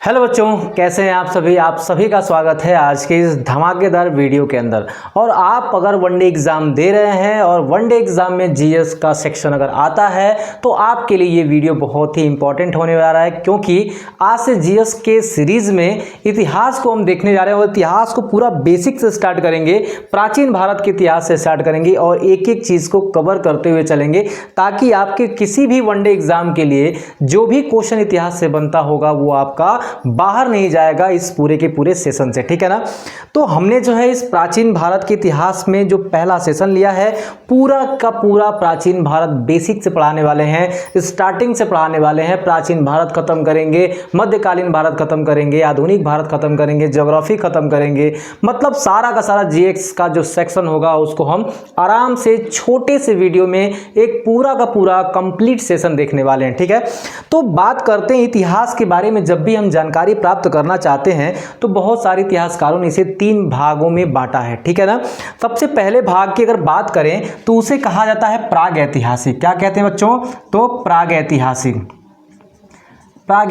Hello बच्चों, कैसे हैं आप सभी का स्वागत है आज के इस धमाकेदार वीडियो के अंदर। और आप अगर वनडे एग्ज़ाम दे रहे हैं और वनडे एग्ज़ाम में जीएस का सेक्शन अगर आता है तो आपके लिए ये वीडियो बहुत ही इंपॉर्टेंट होने वाला है, क्योंकि आज से जीएस के सीरीज़ में इतिहास को हम देखने जा रहे हैं और इतिहास को पूरा बेसिक से स्टार्ट करेंगे, प्राचीन भारत के इतिहास से स्टार्ट करेंगे और एक एक चीज़ को कवर करते हुए चलेंगे, ताकि आपके किसी भी वनडे एग्ज़ाम के लिए जो भी क्वेश्चन इतिहास से बनता होगा वो आपका बाहर नहीं जाएगा इस पूरे के पूरे सेशन से। ठीक है ना। तो हमने जो है इस प्राचीन भारत के इतिहास में जो पहला सेशन लिया है, पूरा का पूरा प्राचीन भारत बेसिक से पढ़ाने वाले हैं, स्टार्टिंग से पढ़ाने वाले हैं। प्राचीन भारत खत्म करेंगे, मध्यकालीन भारत खत्म करेंगे, आधुनिक भारत खत्म करेंगे, ज्योग्राफी खत्म करेंगे, मतलब सारा का सारा जीएस का जो सेक्शन होगा उसको हम आराम से छोटे से वीडियो में एक पूरा का पूरा कंप्लीट सेशन देखने वाले हैं। ठीक है। तो बात करते हैं इतिहास के बारे में। जब भी हम जानकारी प्राप्त करना चाहते हैं तो बहुत सारे इतिहासकारों ने इसे 3 भागों में बांटा है। ठीक है ना। सबसे पहले भाग की अगर बात करें तो उसे कहा जाता है प्राग ऐतिहासिक। क्या कहते हैं बच्चों? तो प्राग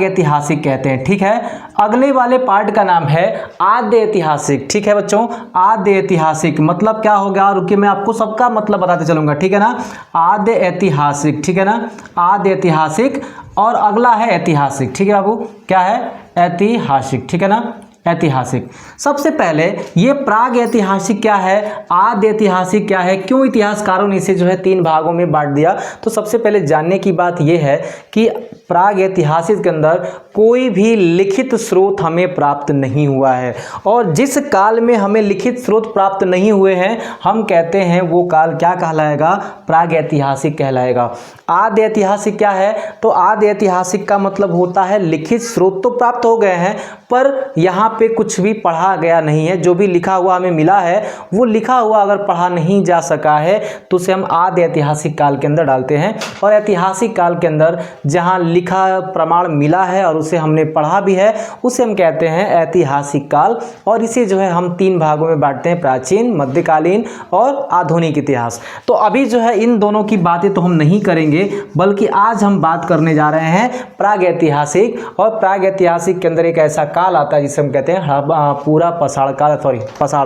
ऐतिहासिक कहते हैं। ठीक है। अगले वाले पार्ट का नाम है आद्य ऐतिहासिक। ठीक है बच्चों, आद्य ऐतिहासिक मतलब क्या हो गया? रुकिए, मैं आपको सबका मतलब बताते चलूंगा। ठीक है ना। आद्य ऐतिहासिक, ठीक है ना, आद्य ऐतिहासिक। और अगला है ऐतिहासिक। ठीक है बाबू, क्या है? ऐतिहासिक। ठीक है ना, ऐतिहासिक। सबसे पहले ये प्राग ऐतिहासिक क्या है, आद्य ऐतिहासिक क्या है, क्यों इतिहासकारों ने इसे जो है 3 भागों में बांट दिया? तो सबसे पहले जानने की बात यह है कि प्राग ऐतिहासिक के अंदर कोई भी लिखित स्रोत हमें प्राप्त नहीं हुआ है, और जिस काल में हमें लिखित स्रोत प्राप्त नहीं हुए हैं हम कहते हैं वो काल क्या कहलाएगा? प्राग ऐतिहासिक कहलाएगा। आद्य ऐतिहासिक क्या है? तो आद्य ऐतिहासिक का मतलब होता है लिखित स्रोत तो प्राप्त हो गए हैं पर यहाँ पे कुछ भी पढ़ा गया नहीं है। जो भी लिखा हुआ हमें मिला है वो लिखा हुआ अगर पढ़ा नहीं जा सका है तो उसे हम आद्य ऐतिहासिक काल के अंदर डालते हैं। और ऐतिहासिक काल के अंदर जहाँ लिखा प्रमाण मिला है और उसे हमने पढ़ा भी है उसे हम कहते हैं ऐतिहासिक काल। और इसे जो है हम 3 भागों में बांटते हैं, प्राचीन, मध्यकालीन और आधुनिक इतिहास। तो अभी जो है इन दोनों की बातें तो हम नहीं करेंगे, बल्कि आज हम बात करने जा रहे हैं प्राग ऐतिहासिक। और प्राग ऐतिहासिक के अंदर एक ऐसा काल आता है जिसे हम कहते हैं पूरा पाषाण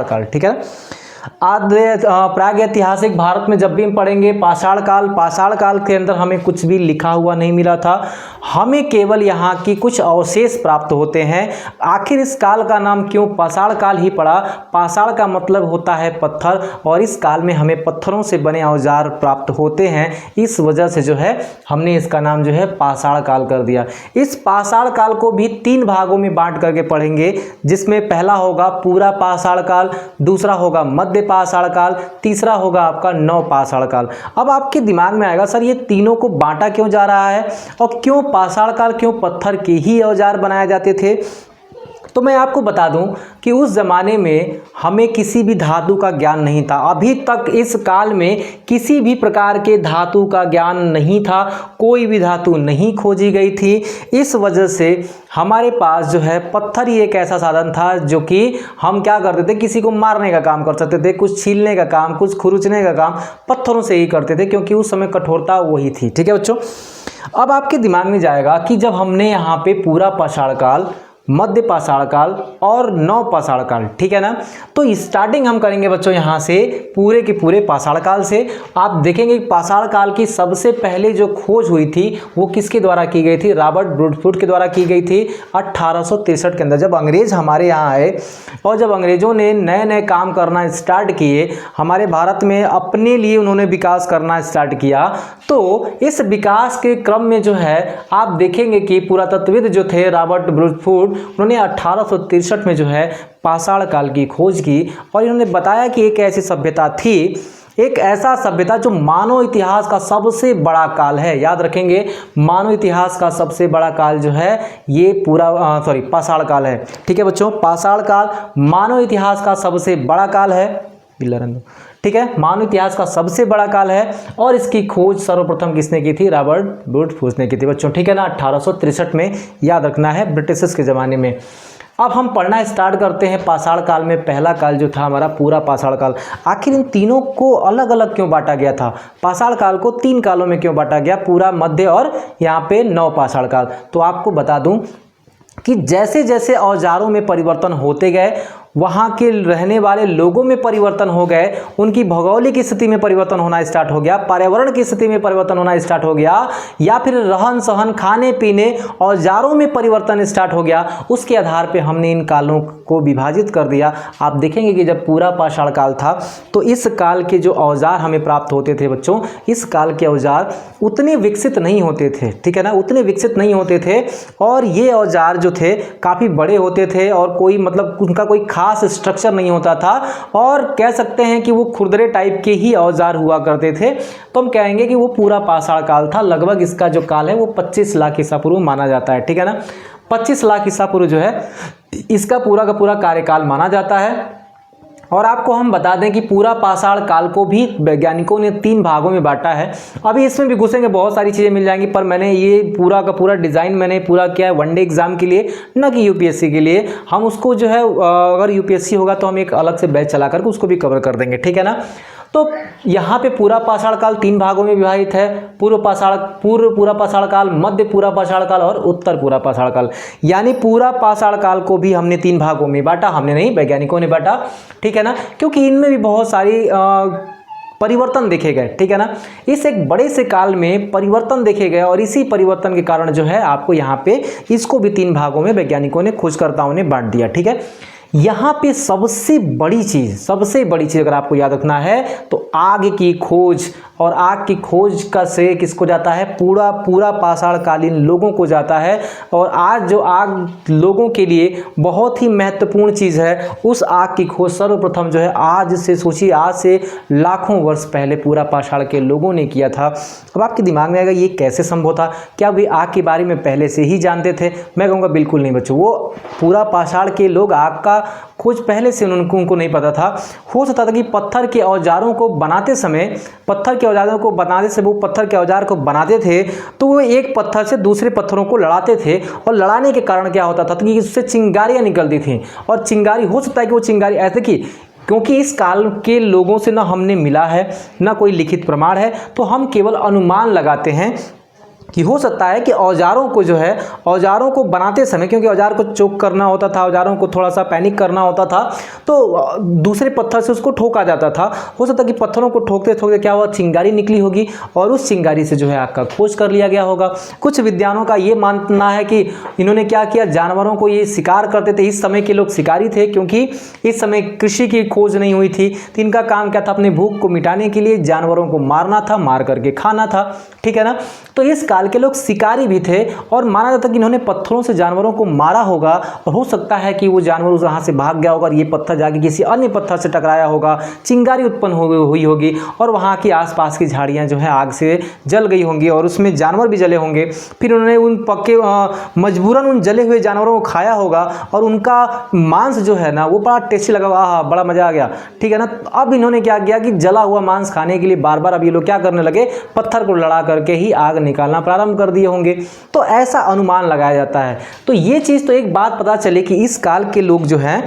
काल। ठीक है। आद्य प्राग ऐतिहासिक भारत में जब भी हम पढ़ेंगे पाषाण काल के अंदर हमें कुछ भी लिखा हुआ नहीं मिला था, हमें केवल यहाँ की कुछ अवशेष प्राप्त होते हैं। आखिर इस काल का नाम क्यों पाषाण काल ही पड़ा? पाषाण का मतलब होता है पत्थर, और इस काल में हमें पत्थरों से बने औजार प्राप्त होते हैं। इस वजह से जो है हमने इसका नाम जो है पाषाण काल कर दिया। इस पाषाण काल को भी 3 भागों में बांट करके पढ़ेंगे, जिसमें पहला होगा पूरा पाषाण काल, दूसरा होगा मध्य पाषाण काल, तीसरा होगा आपका नव पाषाण काल। अब आपके दिमाग में आएगा सर ये तीनों को बांटा क्यों जा रहा है और क्यों पाषाण काल, क्यों पत्थर के ही औजार बनाए जाते थे? तो मैं आपको बता दूं कि उस ज़माने में हमें किसी भी धातु का ज्ञान नहीं था। अभी तक इस काल में किसी भी प्रकार के धातु का ज्ञान नहीं था, कोई भी धातु नहीं खोजी गई थी। इस वजह से हमारे पास जो है पत्थर ही एक ऐसा साधन था जो कि हम क्या करते थे, किसी को मारने का काम कर सकते थे, कुछ छीलने का काम, कुछ खुरचने का काम पत्थरों से ही करते थे, क्योंकि उस समय कठोरता वही थी। ठीक है बच्चों। अब आपके दिमाग में जाएगा कि जब हमने यहाँ पे पूरा पाषाण काल, मध्य पाषाण काल और नव पाषाण काल, ठीक है ना, तो स्टार्टिंग हम करेंगे बच्चों यहाँ से पूरे के पूरे पाषाण काल से। आप देखेंगे पाषाण काल की सबसे पहले जो खोज हुई थी वो किसके द्वारा की गई थी? रॉबर्ट ब्रूडफुट के द्वारा की गई थी 1863 के अंदर, जब अंग्रेज हमारे यहाँ आए और जब अंग्रेजों ने नए नए काम करना स्टार्ट किए, हमारे भारत में अपने लिए उन्होंने विकास करना स्टार्ट किया। तो इस विकास के क्रम में जो है आप देखेंगे कि पुरातत्वविद जो थे रॉबर्ट ब्रूडफुट, उन्होंने 1863 में जो है पाषाण काल की खोज की और इन्होंने बताया कि एक ऐसी सभ्यता थी, एक ऐसा सभ्यता जो मानव इतिहास का सबसे बड़ा काल है। याद रखेंगे, मानव इतिहास का सबसे बड़ा काल जो है ये पूरा पाषाण काल है। ठीक है बच्चों, पाषाण काल मानव इतिहास का सबसे बड़ा काल है। ठीक है, मानव इतिहास का सबसे बड़ा काल है और इसकी खोज सर्वप्रथम किसने की थी? रॉबर्ट ब्रूडफुट ने की थी बच्चों। ठीक है ना, 1863 में, याद रखना है, ब्रिटिशर्स के ज़माने में। अब हम पढ़ना स्टार्ट करते हैं पाषाण काल में। पहला काल जो था हमारा पूरा पाषाण काल। आखिर इन तीनों को अलग अलग क्यों बांटा गया था? पाषाण काल को 3 कालों में क्यों बांटा गया? पूरा, मध्य और यहाँ पे नव पाषाण काल। तो आपको बता दूं कि जैसे जैसे औजारों में परिवर्तन होते गए, वहाँ के रहने वाले लोगों में परिवर्तन हो गए, उनकी भौगोलिक स्थिति में परिवर्तन होना स्टार्ट हो गया, पर्यावरण की स्थिति में परिवर्तन होना स्टार्ट हो गया, या फिर रहन सहन, खाने पीने, औजारों में परिवर्तन स्टार्ट हो गया, उसके आधार पे हमने इन कालों को विभाजित कर दिया। आप देखेंगे कि जब पूरा पाषाण काल था तो इस काल के जो औजार हमें प्राप्त होते थे बच्चों, इस काल के औजार उतने विकसित नहीं होते थे, ठीक है ना, उतने विकसित नहीं होते थे, और ये औजार जो थे काफ़ी बड़े होते थे और कोई मतलब उनका कोई खास स्ट्रक्चर नहीं होता था, और कह सकते हैं कि वो खुरदरे टाइप के ही औजार हुआ करते थे। तो हम कहेंगे कि वो पूरा पाषाण काल था। लगभग इसका जो काल है वो 25 लाख ईसा पूर्व माना जाता है, ठीक है ना। 25 लाख ईसा पूर्व जो है इसका पूरा का पूरा कार्यकाल माना जाता है। और आपको हम बता दें कि पूरा पाषाण काल को भी वैज्ञानिकों ने 3 भागों में बांटा है। अभी इसमें भी घुसेंगे, बहुत सारी चीज़ें मिल जाएंगी, पर मैंने ये पूरा का पूरा डिज़ाइन मैंने पूरा किया है वनडे एग्जाम के लिए, न कि यूपीएससी के लिए। हम उसको जो है अगर यूपीएससी होगा तो हम एक अलग से बैच चला करके उसको भी कवर कर देंगे, ठीक है ना। तो यहाँ पे पूरा पाषाण काल 3 भागों में विभाजित है, पूर्व पूरा पाषाण काल, मध्य पूरा पाषाण काल और उत्तर पूरा पाषाण काल। यानी पूरा पाषाण काल को भी हमने 3 भागों में बांटा, हमने नहीं, वैज्ञानिकों ने बांटा, ठीक है ना, क्योंकि इनमें भी बहुत सारी परिवर्तन देखे गए, ठीक है ना। इस एक बड़े से काल में परिवर्तन देखे गए, और इसी परिवर्तन के कारण जो है आपको यहाँ पे इसको भी 3 भागों में वैज्ञानिकों ने, खोजकर्ताओं ने बांट दिया, ठीक है। यहाँ पे सबसे बड़ी चीज़ अगर आपको याद रखना है तो आग की खोज, और आग की खोज का श्रेय किसको जाता है, पूरा पाषाण कालीन लोगों को जाता है। और आज जो आग लोगों के लिए बहुत ही महत्वपूर्ण चीज़ है, उस आग की खोज सर्वप्रथम जो है आज से सोचिए, आज से लाखों वर्ष पहले पूरा पाषाण के लोगों ने किया था। अब आपके दिमाग में आएगा ये कैसे संभव था, क्या वे आग के बारे में पहले से ही जानते थे? मैं कहूँगा बिल्कुल नहीं बच्चों, वो पूरा पाषाण के लोग आग का खोज पहले से उनको नहीं पता था। हो सकता था कि पत्थर के औजारों को बनाते समय, वो पत्थर के औजार को बनाते थे तो वो एक पत्थर से दूसरे पत्थरों को लड़ाते थे, और लड़ाने के कारण क्या होता था कि उससे चिंगारियाँ निकलती थीं, और चिंगारी, हो सकता है कि वो चिंगारी ऐसे कि क्योंकि इस काल के लोगों से ना हमने मिला है ना कोई लिखित प्रमाण है, तो हम केवल अनुमान लगाते हैं कि हो सकता है कि औजारों को जो है, औजारों को बनाते समय, क्योंकि औजार को चोक करना होता था, औजारों को थोड़ा सा पैनिक करना होता था, तो दूसरे पत्थर से उसको ठोका जाता था। हो सकता है कि पत्थरों को ठोकते ठोकते क्या हुआ, चिंगारी निकली होगी, और उस चिंगारी से जो है आग का खोज कर लिया गया होगा। कुछ विद्वानों का ये मानना है कि इन्होंने क्या किया, जानवरों को ये शिकार करते थे। इस समय के लोग शिकारी थे, क्योंकि इस समय कृषि की खोज नहीं हुई थी, तो इनका काम क्या था, अपने भूख को मिटाने के लिए जानवरों को मारना था, मार करके खाना था, ठीक है ना। तो इस काल के लोग शिकारी भी थे, और माना जाता कि इन्होंने पत्थरों से जानवरों को मारा होगा, और हो सकता है कि वो जानवर वहाँ से भाग गया होगा और ये पत्थर जाके किसी अन्य पत्थर से टकराया होगा, चिंगारी उत्पन्न हुई होगी, और वहाँ की आसपास की झाड़ियाँ जो है आग से जल गई होंगी, और उसमें जानवर भी जले होंगे। फिर उन्होंने उन मजबूरन उन जले हुए जानवरों को खाया होगा, और उनका मांस जो है ना वो बड़ा टेस्टी लगा, हाँ बड़ा मज़ा आ गया, ठीक है ना। अब इन्होंने क्या किया कि जला हुआ मांस खाने के लिए बार बार अब ये लोग क्या करने लगे, पत्थर को लड़ा करके ही आग निकालना प्रारंभ कर दिए होंगे। तो ऐसा अनुमान लगाया जाता है। तो ये चीज़ तो एक बात पता चले कि इस काल के लोग जो हैं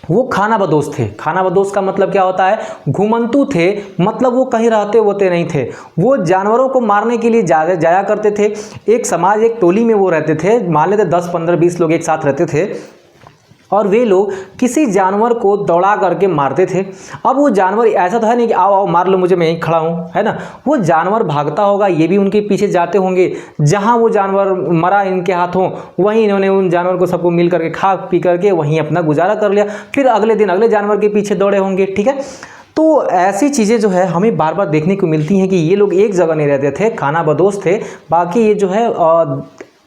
वो खानाबदोश थे। खानाबदोश का मतलब क्या होता है, घुमंतू थे, मतलब वो कहीं रहते होते नहीं थे, वो जानवरों को मारने के लिए जाया करते थे। एक समाज, एक टोली में वो रहते थे, मान लेते 10, 15, 20 लोग एक साथ रहते थे, और वे लोग किसी जानवर को दौड़ा करके मारते थे। अब वो जानवर ऐसा तो है नहीं कि आओ आओ मार लो मुझे, मैं यहीं खड़ा हूँ, है ना। वो जानवर भागता होगा, ये भी उनके पीछे जाते होंगे। जहाँ वो जानवर मरा इनके हाथों, वहीं इन्होंने उन जानवर को सबको मिल करके खा पी करके वहीं अपना गुजारा कर लिया। फिर अगले दिन अगले जानवर के पीछे दौड़े होंगे, ठीक है। तो ऐसी चीज़ें जो है हमें बार बार देखने को मिलती हैं कि ये लोग एक जगह नहीं रहते थे, खानाबदोश थे, बाकी ये जो है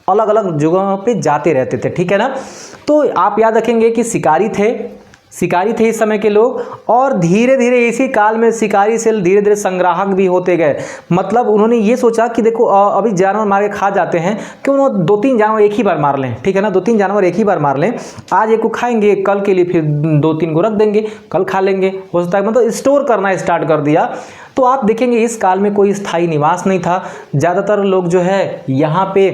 अलग अलग जगहों पे जाते रहते थे, ठीक है ना। तो आप याद रखेंगे कि शिकारी थे इस समय के लोग, और धीरे धीरे इसी काल में शिकारी से धीरे धीरे संग्राहक भी होते गए। मतलब उन्होंने ये सोचा कि देखो अभी जानवर मार के खा जाते हैं, क्यों ना 2-3 जानवर एक ही बार मार लें, ठीक है ना, 2-3 जानवर एक ही बार मार लें। आज एक को खाएंगे, कल के लिए फिर 2-3 को रख देंगे, कल खा लेंगे, हो सकता है, मतलब स्टोर करना स्टार्ट कर दिया। तो आप देखेंगे इस काल में कोई स्थायी निवास नहीं था, ज़्यादातर लोग जो है यहाँ पे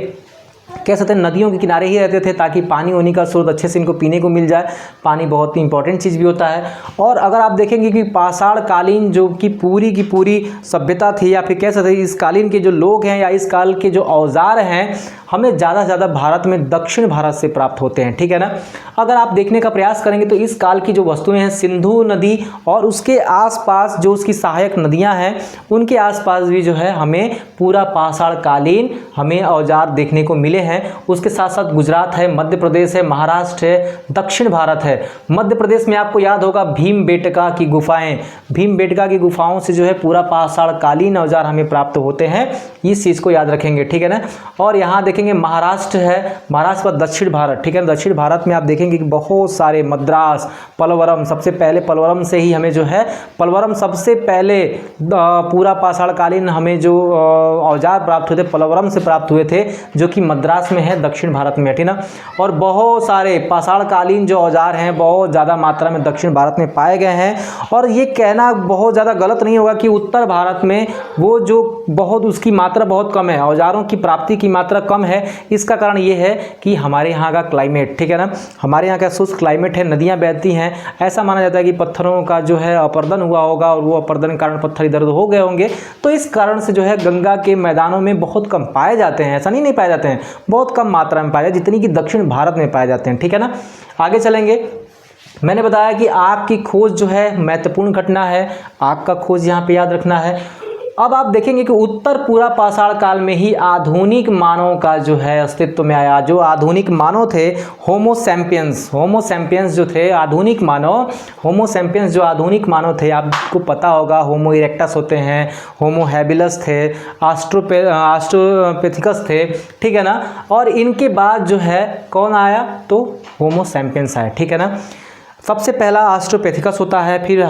कह सकते हैं नदियों के किनारे ही रहते थे ताकि पानी होने का स्रोत अच्छे से इनको पीने को मिल जाए। पानी बहुत ही इंपॉर्टेंट चीज़ भी होता है। और अगर आप देखेंगे कि पाषाण कालीन जो कि पूरी सभ्यता थी, या फिर कह सकते हैं इस कालीन के जो लोग हैं या इस काल के जो औजार हैं हमें ज़्यादा से ज़्यादा भारत में दक्षिण भारत से प्राप्त होते हैं, ठीक है ना। अगर आप देखने का प्रयास करेंगे तो इस काल की जो वस्तुएं हैं सिंधु नदी और उसके आसपास जो उसकी सहायक नदियां हैं उनके आसपास भी जो है हमें पूरा पाषाण कालीन हमें औजार देखने को मिले हैं। उसके साथ साथ गुजरात है, मध्य प्रदेश है, महाराष्ट्र है, दक्षिण भारत है। मध्य प्रदेश में आपको याद होगा भीमबेटका की गुफाएं, भीमबेटका की गुफाओं से जो है पूरा पाषाण कालीन औजार हमें प्राप्त होते हैं। इस चीज़ को याद रखेंगे, ठीक है ना। और यहाँ देखेंगे महाराष्ट्र है, महाराष्ट्र पर दक्षिण भारत, ठीक है ना। दक्षिण भारत में आप देखेंगे कि बहुत सारे मद्रास, पलवरम, सबसे पहले पलवरम से ही हमें जो है पलवरम सबसे पहले पूरा पाषाण कालीन हमें जो औजार प्राप्त हुए थे पलवरम से प्राप्त हुए थे जो कि मद्रास में है, दक्षिण भारत में, ठीक ना। और बहुत सारे पाषाण कालीन जो औजार हैं बहुत ज़्यादा मात्रा में दक्षिण भारत में पाए गए हैं। और ये कहना बहुत ज़्यादा गलत नहीं होगा कि उत्तर भारत में वो जो बहुत उसकी मात्रा बहुत कम है, औजारों की प्राप्ति की मात्रा कम है। इसका कारण ये है कि हमारे यहाँ का क्लाइमेट, ठीक है ना, हमारे यहाँ का शुष्क क्लाइमेट है, नदियाँ बहती हैं। ऐसा माना जाता है कि पत्थरों का जो है अपर्दन हुआ होगा और वो अपर्दन के कारण पत्थर इधर उधर हो गए होंगे। तो इस कारण से जो है गंगा के मैदानों में बहुत कम पाए जाते हैं, ऐसा नहीं पाए जाते हैं, बहुत कम मात्रा में पाए जाते हैं जितनी कि दक्षिण भारत में पाए जाते हैं, ठीक है ना। आगे चलेंगे। मैंने बताया कि आग की खोज जो है महत्वपूर्ण घटना है, आग का खोज यहाँ पे याद रखना है। अब आप देखेंगे कि उत्तर पूरा पाषाण काल में ही आधुनिक मानव का जो है अस्तित्व में आया। जो आधुनिक मानव थे होमो सैपियंस जो थे आधुनिक मानव, होमो सैपियंस जो आधुनिक मानव थे, आपको पता होगा होमो इरेक्टस होते हैं, होमो हैबिलस थे, ऑस्ट्रोपेथिकस थे, ठीक है ना। और इनके बाद जो है कौन आया तो होमो सैपियंस आया, ठीक है ना। सबसे पहला ऑस्ट्रोपेथिकस होता है, फिर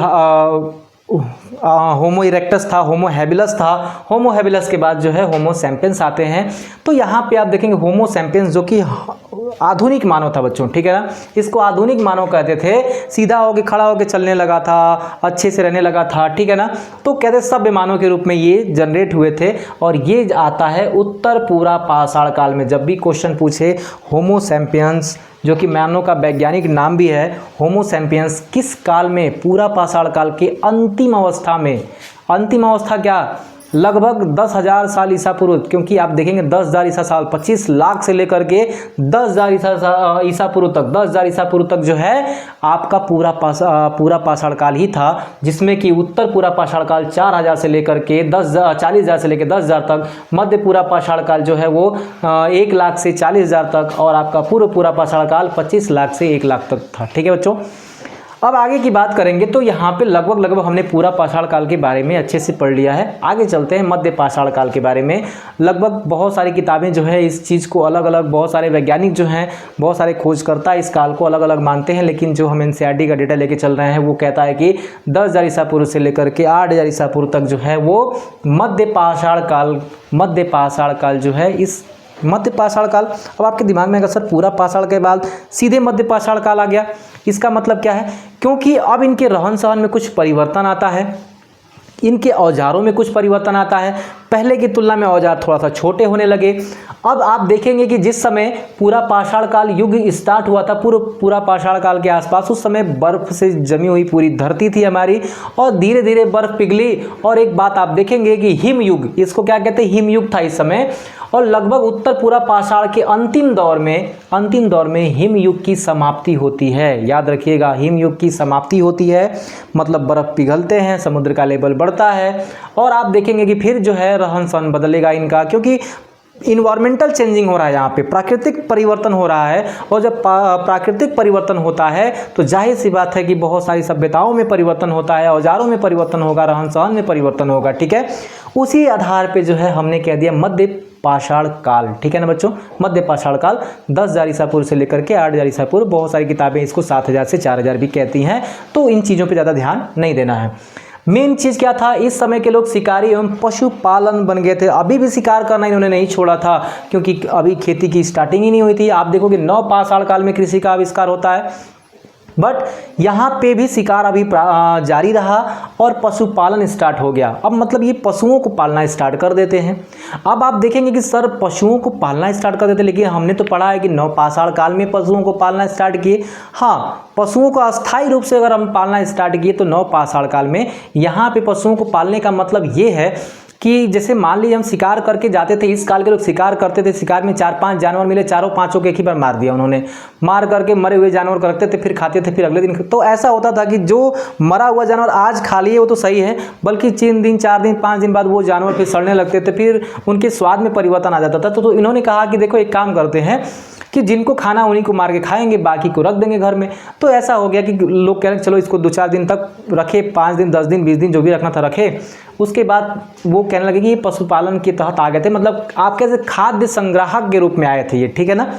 होमो इरेक्टस था, होमो हैबिलस था, होमो हैबिलस के बाद जो है होमो सैपियंस आते हैं। तो यहाँ पे आप देखेंगे होमो सैपियंस जो कि आधुनिक मानव था बच्चों, ठीक है ना। इसको आधुनिक मानव कहते थे, सीधा होके खड़ा होके चलने लगा था, अच्छे से रहने लगा था, ठीक है ना। तो कहते सभ्य मानव के रूप में ये जनरेट हुए थे। और ये आता है उत्तर पूरा पाषाण काल में। जब भी क्वेश्चन पूछे होमो सैपियंस जो कि मानव का वैज्ञानिक नाम भी है, होमो सैपियंस किस काल में, पूरा पाषाण काल के अंतिम अवस्था में, अंतिम अवस्था क्या लगभग 10,000 साल ईसा पूर्व, क्योंकि आप देखेंगे 10,000 ईसा साल 25 लाख से लेकर के 10,000 ईसा पूर्व तक, 10,000 ईसा पूर्व तक जो है आपका पूरा पाषाण काल ही था, जिसमें कि उत्तर पूरा पाषाण काल 4,000 से लेकर के 40,000 से लेकर 10,000 तक, मध्य पूरा पाषाण काल जो है वो 1 लाख से 40,000 तक, और आपका पूरा पाषाण काल 25 लाख से 1 लाख तक था, ठीक है बच्चों। अब आगे की बात करेंगे तो यहाँ पे लगभग हमने पूरा पाषाण काल के बारे में अच्छे से पढ़ लिया है। आगे चलते हैं मध्य पाषाण काल के बारे में। लगभग बहुत सारी किताबें जो है इस चीज़ को अलग अलग, बहुत सारे वैज्ञानिक जो हैं, बहुत सारे खोजकर्ता इस काल को अलग अलग मानते हैं, लेकिन जो हम एनसीईआरटी का डेटा लेके चल रहे हैं वो कहता है कि 10,000 ईसा पूर्व से लेकर के 8,000 ईसा पूर्व तक जो है वो मध्य पाषाण काल जो है, इस मध्य पाषाण काल। अब आपके दिमाग में अगर सर पूरा पाषाण के बाद सीधे मध्य पाषाण काल आ गया, इसका मतलब क्या है? क्योंकि अब इनके रहन सहन में कुछ परिवर्तन आता है, इनके औजारों में कुछ परिवर्तन आता है। पहले की तुलना में औजार थोड़ा सा छोटे होने लगे। अब आप देखेंगे कि जिस समय पूरा पाषाण काल युग स्टार्ट हुआ था, पूरा पाषाण काल के आसपास, उस समय बर्फ से जमी हुई पूरी धरती थी हमारी, और धीरे धीरे बर्फ पिघली। और एक बात आप देखेंगे कि हिम युग, इसको क्या कहते हैं, हिम युग था इस समय। और लगभग उत्तर पूरा पाषाण के अंतिम दौर में हिम युग की समाप्ति होती है। याद रखिएगा, हिम युग की समाप्ति होती है, मतलब बर्फ पिघलते हैं, समुद्र का लेवल बढ़ता है। और आप देखेंगे कि फिर जो है रहन सहन बदलेगा इनका, क्योंकि इन्वायरमेंटल चेंजिंग हो रहा है, यहाँ पे प्राकृतिक परिवर्तन हो रहा है। और जब प्राकृतिक परिवर्तन होता है तो जाहिर सी बात है कि बहुत सारी सभ्यताओं में परिवर्तन होता है, औजारों में परिवर्तन होगा, रहन सहन में परिवर्तन होगा, ठीक है। उसी आधार पे जो है हमने कह दिया मध्य पाषाण काल, ठीक है ना बच्चों। मध्य पाषाण काल 10,000 ईसा पूर्व से लेकर के 8,000 ईसा पूर्व, बहुत सारी किताबें इसको 7,000 से 4,000 भी कहती हैं। तो इन चीज़ों पर ज़्यादा ध्यान नहीं देना है। मेन चीज़ क्या था, इस समय के लोग शिकारी एवं पशुपालन बन गए थे। अभी भी शिकार करना इन्होंने नहीं छोड़ा था, क्योंकि अभी खेती की स्टार्टिंग ही नहीं हुई थी। आप देखोगे 9 पाषाण काल में कृषि का आविष्कार होता है, बट यहाँ पे भी शिकार अभी जारी रहा और पशुपालन स्टार्ट हो गया। अब मतलब ये पशुओं को पालना स्टार्ट कर देते हैं। अब आप देखेंगे कि सर पशुओं को पालना स्टार्ट कर देते, लेकिन हमने तो पढ़ा है कि नवपाषाण काल में पशुओं को पालना स्टार्ट किए। हाँ, पशुओं को अस्थायी रूप से अगर हम पालना स्टार्ट किए तो नवपाषाण काल में। यहाँ पे पशुओं को पालने का मतलब ये है कि जैसे मान लीजिए हम शिकार करके जाते थे, इस काल के लोग शिकार करते थे, शिकार में 4-5 जानवर मिले, चारों पांचों को एक ही बार मार दिया उन्होंने, मार करके मरे हुए जानवर को रखते थे, फिर खाते थे, फिर अगले दिन। तो ऐसा होता था कि जो मरा हुआ जानवर आज खा लिए वो तो सही है, बल्कि 3 दिन 4 दिन 5 दिन बाद वो जानवर फिर सड़ने लगते थे, फिर उनके स्वाद में परिवर्तन आ जाता था। तो इन्होंने कहा कि देखो एक काम करते हैं कि जिनको खाना उन्हीं को मार के खाएंगे, बाकी को रख देंगे घर में। तो ऐसा हो गया कि लोग कह रहे चलो इसको 2-4 दिन तक रखे, 5 दिन 10 दिन 20 दिन जो भी रखना था रखे। उसके बाद वो कहने लगे कि ये पशुपालन के तहत आ गए थे, मतलब आप कैसे खाद्य संग्राहक के रूप में आए थे ये, ठीक है ना।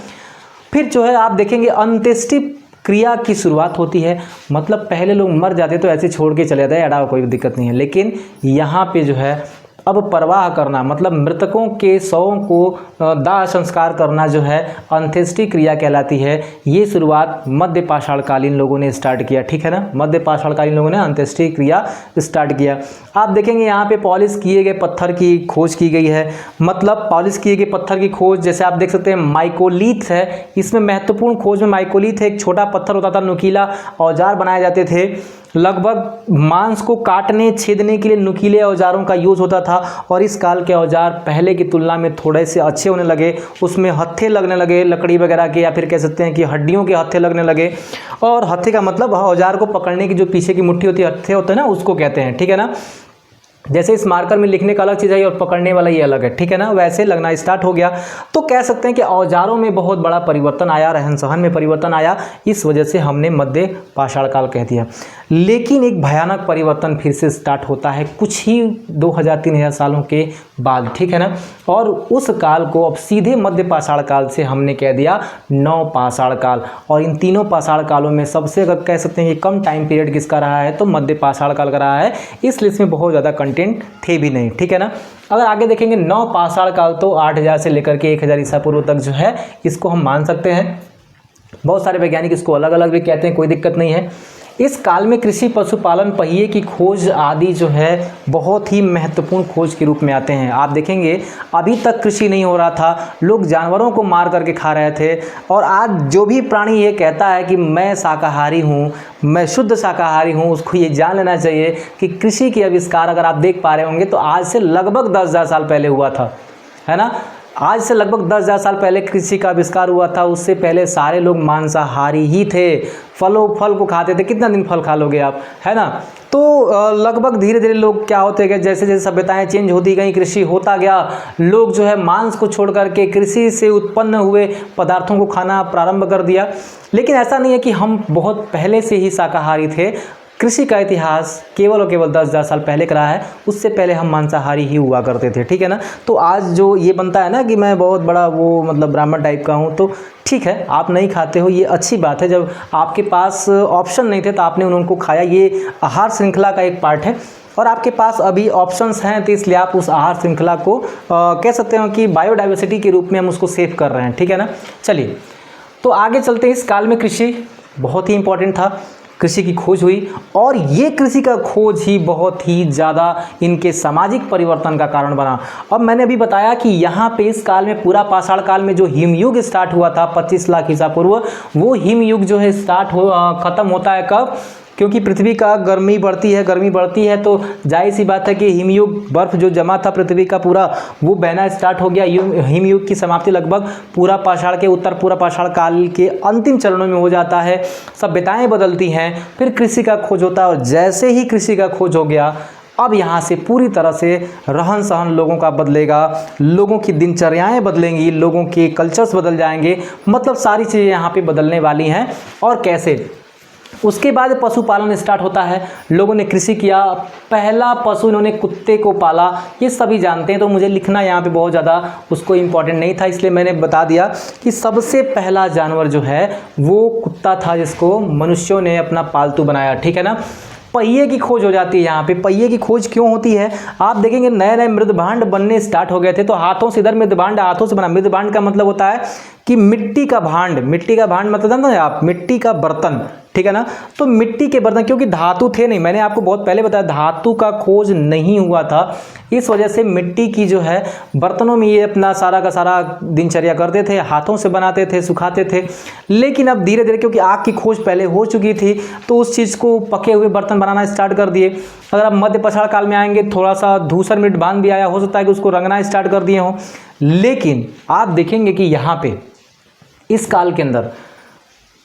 फिर जो है आप देखेंगे अंत्येष्टि क्रिया की शुरुआत होती है। मतलब पहले लोग मर जाते तो ऐसे छोड़ के चले जाते, अड़ा कोई दिक्कत नहीं है, लेकिन यहाँ पे जो है अब परवाह करना, मतलब मृतकों के शवों को दाह संस्कार करना जो है अंत्येष्टि क्रिया कहलाती है। ये शुरुआत मध्य पाषाणकालीन लोगों ने स्टार्ट किया, ठीक है ना। मध्य पाषाणकालीन लोगों ने अंत्येष्टि क्रिया स्टार्ट किया। आप देखेंगे यहाँ पे पॉलिश किए गए पत्थर की खोज की गई है। मतलब पॉलिश किए गए पत्थर की खोज, जैसे आप देख सकते हैं माइकोलिथ है, इसमें महत्वपूर्ण खोज में माइकोलिथ है। एक छोटा पत्थर होता था, नुकीला औजार बनाए जाते थे। लगभग मांस को काटने छेदने के लिए नुकीले औजारों का यूज होता था, और इस काल के औजार पहले की तुलना में थोड़े से अच्छे होने लगे। उसमें हत्थे लगने लगे लकड़ी वगैरह के, या फिर कह सकते हैं कि हड्डियों के हत्थे लगने लगे। और हत्थे का मतलब औजार को पकड़ने की जो पीछे की मुट्ठी होती है, हत्थे होते हैं ना, उसको कहते हैं, ठीक है ना। जैसे इस मार्कर में लिखने का अलग चीज़ है और पकड़ने वाला ये अलग है, ठीक है ना, वैसे लगना स्टार्ट हो गया। तो कह सकते हैं कि औजारों में बहुत बड़ा परिवर्तन आया, रहन सहन में परिवर्तन आया, इस वजह से हमने मध्य पाषाण काल कह दिया। लेकिन एक भयानक परिवर्तन फिर से स्टार्ट होता है कुछ ही 2000-3000 सालों के बाद, ठीक है ना। और उस काल को अब सीधे मध्य पाषाण काल से हमने कह दिया नवपाषाण काल। और इन तीनों पाषाण कालों में सबसे अगर कह सकते हैं कि कम टाइम पीरियड किसका रहा है तो मध्य पाषाण काल का रहा है। इस लिस्ट में बहुत ज़्यादा कंटेंट थे भी नहीं, ठीक है ना। अगर आगे देखेंगे नवपाषाण काल तो 8000 से लेकर के 1000 ईसा पूर्व तक जो है इसको हम मान सकते हैं। बहुत सारे वैज्ञानिक इसको अलग अलग भी कहते हैं, कोई दिक्कत नहीं है। इस काल में कृषि पशुपालन पहिए की खोज आदि जो है बहुत ही महत्वपूर्ण खोज के रूप में आते हैं। आप देखेंगे अभी तक कृषि नहीं हो रहा था, लोग जानवरों को मार करके खा रहे थे। और आज जो भी प्राणी ये कहता है कि मैं शाकाहारी हूँ, मैं शुद्ध शाकाहारी हूँ, उसको ये जान लेना चाहिए कि कृषि के आविष्कार अगर आप देख पा रहे होंगे तो आज से लगभग 10,000 साल पहले हुआ था, है ना। आज से लगभग 10,000 साल पहले कृषि का आविष्कार हुआ था। उससे पहले सारे लोग मांसाहारी ही थे, फल को खाते थे। कितना दिन फल खा लोगे आप, है ना। तो लगभग धीरे धीरे लोग क्या होते गए, जैसे जैसे सभ्यताएं चेंज होती गई, कृषि होता गया, लोग जो है मांस को छोड़ करके कृषि से उत्पन्न हुए पदार्थों को खाना प्रारंभ कर दिया। लेकिन ऐसा नहीं है कि हम बहुत पहले से ही शाकाहारी थे। कृषि का इतिहास केवल और केवल 10,000 साल पहले का रहा है, उससे पहले हम मांसाहारी ही हुआ करते थे, ठीक है ना। तो आज जो ये बनता है ना कि मैं बहुत बड़ा वो मतलब ब्राह्मण टाइप का हूँ, तो ठीक है आप नहीं खाते हो, ये अच्छी बात है। जब आपके पास ऑप्शन नहीं थे तो आपने उनको खाया, ये आहार श्रृंखला का एक पार्ट है। और आपके पास अभी ऑप्शंस हैं तो इसलिए आप उस आहार श्रृंखला को कह सकते हो कि बायोडाइवर्सिटी के रूप में हम उसको सेव कर रहे हैं, ठीक है ना। चलिए तो आगे चलते हैं। इस काल में कृषि बहुत ही इंपॉर्टेंट था, कृषि की खोज हुई, और ये कृषि का खोज ही बहुत ही ज़्यादा इनके सामाजिक परिवर्तन का कारण बना। अब मैंने अभी बताया कि यहाँ पे इस काल में पूरा पाषाण काल में जो हिमयुग स्टार्ट हुआ था 25 लाख ईसा पूर्व, वो हिमयुग जो है ख़त्म होता है कब, क्योंकि पृथ्वी का गर्मी बढ़ती है तो जाहिर सी बात है कि हिमयुग बर्फ जो जमा था पृथ्वी का पूरा वो बहना स्टार्ट हो गया। हिमयुग की समाप्ति लगभग पूरा पाषाण के पूरा पाषाण काल के अंतिम चरणों में हो जाता है। सभ्यताएं बदलती हैं, फिर कृषि का खोज होता है, और जैसे ही कृषि का खोज हो गया अब यहाँ से पूरी तरह से रहन सहन लोगों का बदलेगा, लोगों की दिनचर्याएं बदलेंगी, लोगों के कल्चर्स बदल जाएंगे, मतलब सारी चीज़ें यहाँ पे बदलने वाली हैं। और कैसे, उसके बाद पशुपालन स्टार्ट होता है। लोगों ने कृषि किया, पहला पशु इन्होंने कुत्ते को पाला, ये सभी जानते हैं। तो मुझे लिखना यहाँ पे बहुत ज़्यादा उसको इम्पोर्टेंट नहीं था, इसलिए मैंने बता दिया कि सबसे पहला जानवर जो है वो कुत्ता था, जिसको मनुष्यों ने अपना पालतू बनाया, ठीक है ना। पहिए की खोज हो जाती है। यहाँ पे पहिए की खोज क्यों होती है, आप देखेंगे नए नए मृदभांड बनने स्टार्ट हो गए थे। तो हाथों से इधर मृदभांड, हाथों से बना। मृदभांड का मतलब होता है कि मिट्टी का भांड मतलब जानते हैं आप, मिट्टी का बर्तन, ठीक है ना। तो मिट्टी के बर्तन, क्योंकि धातु थे नहीं, मैंने आपको बहुत पहले बताया धातु का खोज नहीं हुआ था, इस वजह से मिट्टी की जो है बर्तनों में ये अपना सारा का सारा दिनचर्या करते थे, हाथों से बनाते थे, सुखाते थे। लेकिन अब धीरे धीरे क्योंकि आग की खोज पहले हो चुकी थी तो उस चीज़ को पके हुए बर्तन बनाना स्टार्ट कर दिए। अगर आप मध्य पछाड़ काल में आएंगे, थोड़ा सा धूसर मिट बांध भी आया, हो सकता है कि उसको रंगना स्टार्ट कर दिए हों। लेकिन आप देखेंगे कि यहाँ पे इस काल के अंदर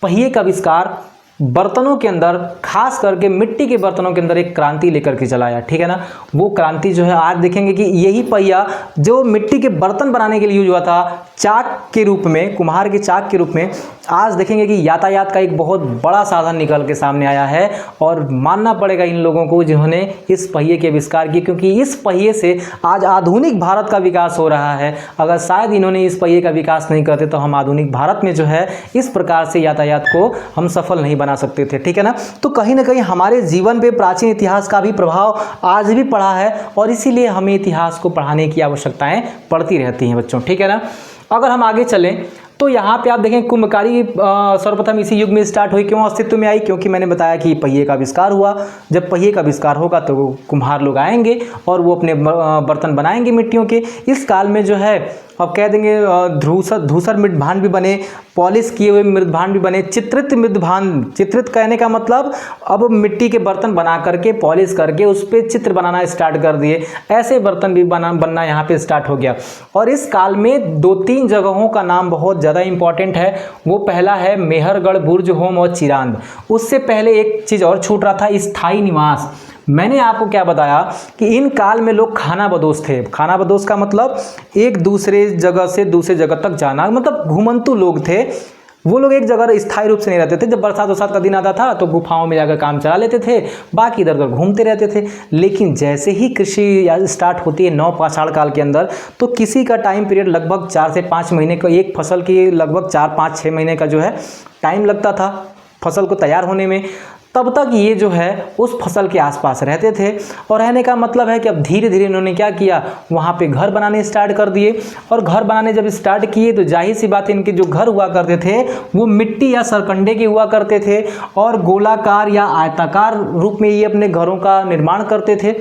पहिए का आविष्कार बर्तनों के अंदर, खास करके मिट्टी के बर्तनों के अंदर एक क्रांति लेकर के चला आया, ठीक है ना। वो क्रांति जो है आज देखेंगे कि यही पहिया जो मिट्टी के बर्तन बनाने के लिए यूज हुआ था चाक के रूप में, कुम्हार के चाक के रूप में, आज देखेंगे कि यातायात का एक बहुत बड़ा साधन निकल के सामने आया है। और मानना पड़ेगा इन लोगों को जिन्होंने इस पहिए के आविष्कार किए, क्योंकि इस पहिए से आज आधुनिक भारत का विकास हो रहा है। अगर शायद इन्होंने इस पहिए का विकास नहीं करते तो हम आधुनिक भारत में जो है इस प्रकार से यातायात को हम सफल नहीं बना सकते थे, ठीक है ना। तो कहीं ना कहीं हमारे जीवन पे प्राचीन इतिहास का भी प्रभाव आज भी पड़ा है और इसीलिए हमें इतिहास को पढ़ाने की आवश्यकताएं पड़ती रहती हैं बच्चों, ठीक है ना। अगर हम आगे चलें तो यहाँ पे आप देखें कुंभकारी सर्वप्रथम इसी युग में स्टार्ट हुई। क्यों अस्तित्व में आई? क्योंकि मैंने बताया कि पहिए का आविष्कार हुआ। जब पहिए का आविष्कार होगा तो कुम्हार लोग आएंगे और वो अपने बर्तन बनाएंगे मिट्टियों के। इस काल में जो है अब कह देंगे धूसर मृदभांड भी बने, पॉलिश किए हुए मृदभांड भी बने, चित्रित मृदभांड, चित्रित कहने का मतलब अब मिट्टी के बर्तन बना करके पॉलिश करके उस पर चित्र बनाना स्टार्ट कर दिए। ऐसे बर्तन भी बनना यहाँ पे स्टार्ट हो गया। और इस काल में 2-3 जगहों का नाम बहुत ज़्यादा इंपॉर्टेंट है। वो पहला है मेहरगढ़, बुर्ज होम और चिरांद। उससे पहले एक चीज़ और छूट रहा था, स्थायी निवास। मैंने आपको क्या बताया कि इन काल में लोग खानाबदोश थे। खानाबदोश का मतलब एक दूसरे जगह से दूसरे जगह तक जाना, मतलब घुमंतु लोग थे। वो लोग एक जगह स्थायी रूप से नहीं रहते थे। जब बरसात का दिन आता था तो गुफाओं में जाकर काम चला लेते थे, बाकी इधर उधर घूमते रहते थे। लेकिन जैसे ही कृषि स्टार्ट होती है नवपाषाण काल के अंदर, तो किसी का टाइम पीरियड लगभग 4 से 5 महीने का, एक फसल की लगभग 4-5-6 महीने का जो है टाइम लगता था फसल को तैयार होने में। तब तक ये जो है उस फसल के आसपास रहते थे। और रहने का मतलब है कि अब धीरे धीरे इन्होंने क्या किया, वहाँ पे घर बनाने स्टार्ट कर दिए। और घर बनाने जब स्टार्ट किए तो जाहिर सी बात है इनके जो घर हुआ करते थे वो मिट्टी या सरकंडे के हुआ करते थे और गोलाकार या आयताकार रूप में ये अपने घरों का निर्माण करते थे,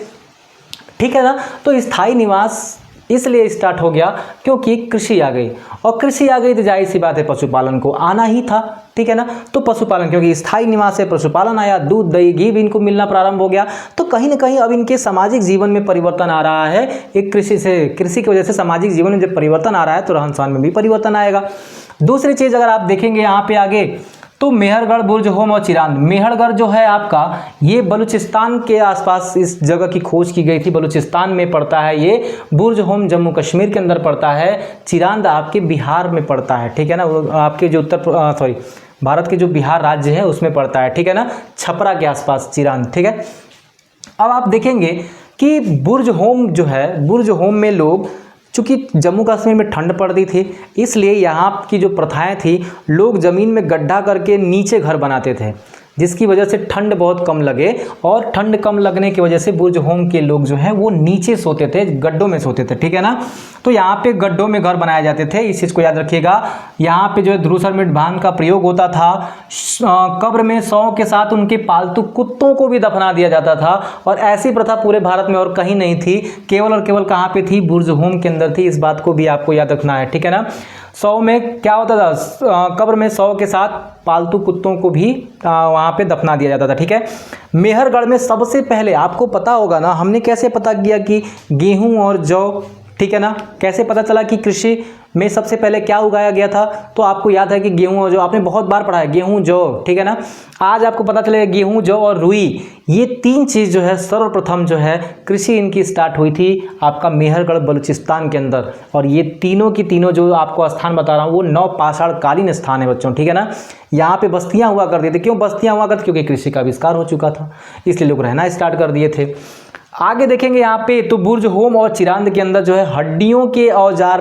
ठीक है ना। तो स्थायी निवास इसलिए स्टार्ट हो गया क्योंकि कृषि आ गई, और कृषि आ गई तो जाहिर सी बात है पशुपालन को आना ही था, ठीक है ना। तो पशुपालन, क्योंकि स्थायी निवास से पशुपालन आया, दूध दही घी भी इनको मिलना प्रारंभ हो गया। तो कहीं ना कहीं अब इनके सामाजिक जीवन में परिवर्तन आ रहा है। एक कृषि की वजह से सामाजिक जीवन में जब परिवर्तन आ रहा है तो रहन सहन में भी परिवर्तन आएगा। दूसरी चीज़ अगर आप देखेंगे यहाँ पे आगे तो मेहरगढ़, बुर्ज होम और चिरांद। मेहरगढ़ जो है आपका ये बलूचिस्तान के आसपास इस जगह की खोज की गई थी, बलूचिस्तान में पड़ता है ये। बुर्ज होम जम्मू कश्मीर के अंदर पड़ता है। चिरांद आपके बिहार में पड़ता है, ठीक है ना। वो आपके जो भारत के जो बिहार राज्य है उसमें पड़ता है, ठीक है ना, छपरा के आसपास चिरांद, ठीक है। अब आप देखेंगे कि बुर्ज होम जो है, बुर्ज होम में लोग, चूँकि जम्मू कश्मीर में ठंड पड़ती थी इसलिए यहाँ की जो प्रथाएं थी, लोग ज़मीन में गड्ढा करके नीचे घर बनाते थे, जिसकी वजह से ठंड बहुत कम लगे। और ठंड कम लगने की वजह से बुर्ज होम के लोग जो हैं वो नीचे सोते थे, गड्ढों में सोते थे, ठीक है ना। तो यहाँ पे गड्ढों में घर बनाए जाते थे, इस चीज़ को याद रखिएगा। यहाँ पे जो है धूसर मृदभांड का प्रयोग होता था। कब्र में शव के साथ उनके पालतू कुत्तों को भी दफना दिया जाता था। और ऐसी प्रथा पूरे भारत में और कहीं नहीं थी, केवल और केवल कहाँ पे थी, बुर्ज होम के अंदर थी। इस बात को भी आपको याद रखना है, ठीक है ना। शव में क्या होता था, कब्र में शव के साथ पालतू कुत्तों को भी वहाँ पे दफना दिया जाता था, ठीक है। मेहरगढ़ में सबसे पहले आपको पता होगा ना, हमने कैसे पता किया कि गेहूं और जौ, ठीक है ना, कैसे पता चला कि कृषि में सबसे पहले क्या उगाया गया था। तो आपको याद है कि गेहूं और जौ, आपने बहुत बार पढ़ा है गेहूं जौ, ठीक है ना। आज आपको पता चलेगा गेहूं जौ और रुई, ये 3 चीज़ जो है सर्वप्रथम जो है कृषि इनकी स्टार्ट हुई थी आपका मेहरगढ़ बलूचिस्तान के अंदर। और ये तीनों की तीनों जो आपको स्थान बता रहा हूँ वो नवपाषाण कालीन स्थान है बच्चों, ठीक है ना। यहाँ पे बस्तियाँ हुआ करती थी। क्यों बस्तियाँ हुआ करती? क्योंकि कृषि का आविष्कार हो चुका था, इसलिए लोग रहना स्टार्ट कर दिए थे। आगे देखेंगे यहाँ पे तो बुर्ज होम और चिरांद के अंदर जो है हड्डियों के औजार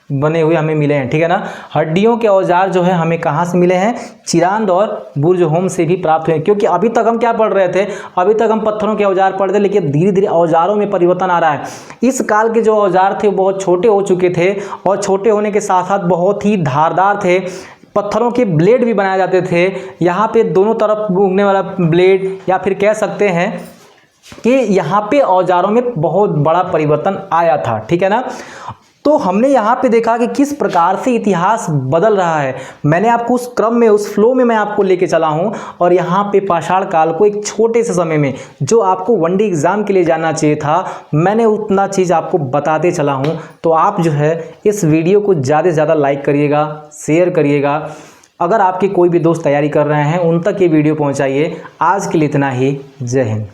बने हुए हमें मिले हैं, ठीक है ना। हड्डियों के औजार जो है हमें कहाँ से मिले हैं? चिरांद और बुर्ज होम से भी प्राप्त हुए। क्योंकि अभी तक हम क्या पढ़ रहे थे, अभी तक हम पत्थरों के औजार पढ़ रहे थे, लेकिन धीरे धीरे औजारों में परिवर्तन आ रहा है। इस काल के जो औजार थे वो बहुत छोटे हो चुके थे और छोटे होने के साथ साथ बहुत ही धारदार थे। पत्थरों के ब्लेड भी बनाए जाते थे। यहाँ पे दोनों तरफ उगने वाला ब्लेड, या फिर कह सकते हैं कि यहाँ पे औजारों में बहुत बड़ा परिवर्तन आया था, ठीक है ना। तो हमने यहाँ पे देखा कि किस प्रकार से इतिहास बदल रहा है। मैंने आपको उस क्रम में, उस फ्लो में मैं आपको लेके चला हूँ, और यहाँ पे पाषाण काल को एक छोटे से समय में, जो आपको वनडे एग्जाम के लिए जानना चाहिए था, मैंने उतना चीज़ आपको बताते चला हूँ। तो आप जो है इस वीडियो को ज़्यादा से ज़्यादा लाइक करिएगा, शेयर करिएगा। अगर आपके कोई भी दोस्त तैयारी कर रहे हैं उन तक ये वीडियो पहुँचाइए। आज के लिए इतना ही। जय हिंद।